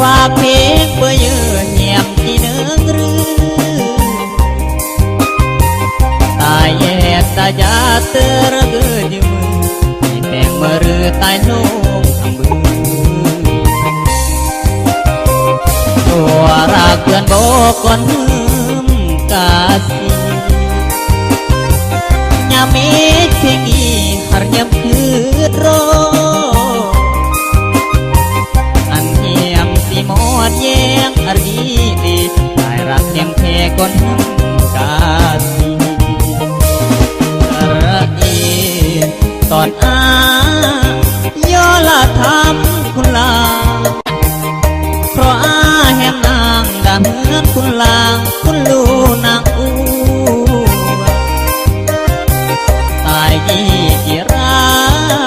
ว่าเพลงเบื่อเยือเงียบที่เนืองรือตายแยกตายาเตอระเกิดยืมให้แต่งมารือตายโลกทำบือตัวรักเกินบอกก่อนหืมกาสียามเมฆเพียงอีหารยามคืดรออันเหียมสิหมดแยงอรีดีตายรักเทียมแค่ก่อนหืมกาสีระอีตอนย่อละทำคุณลาเพราะแห่งนางดำเหมือนคุณลางคุณลูนางอูตายกี่รั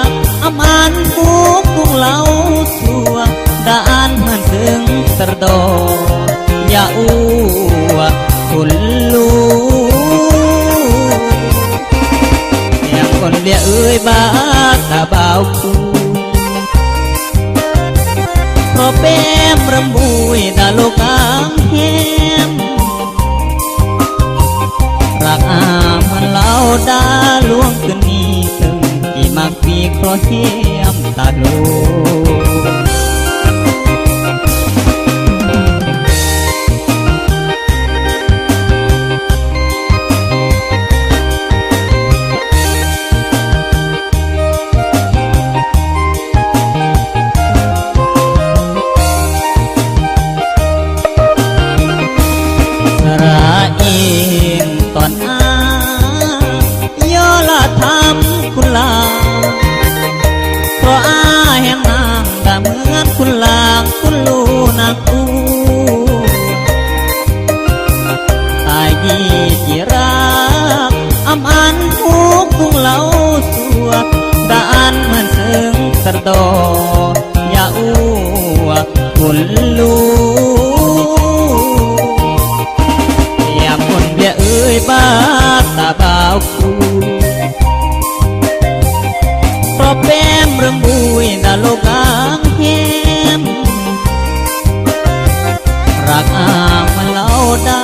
กอมันปุกกุ้งเล่าสัวด่านมันถึงสะดอยาอูคุณลูอย่างคนเดียเอ้ยบ้าตาบ่าวคูเพราะแป้มรำบุยดาโลกางแหมรักมันเล่าดาลวงขึ้นนี้ตึงที่มักปีครอเหียมตาโลตอนย่อละทำคุณลาเพราะแห่งนางดำเหมือนคุณลางคุณลูนางอูตายกี่รักอำอันผูกกุ้งเล่าสัวดานเหมือนซึ่งสะดอยาอูคุณลูคนเบียเอ้ยบ้าตาบ่าวคูเพราะแป้มรำบุยดาโลกางแหมรักมันเล่าดา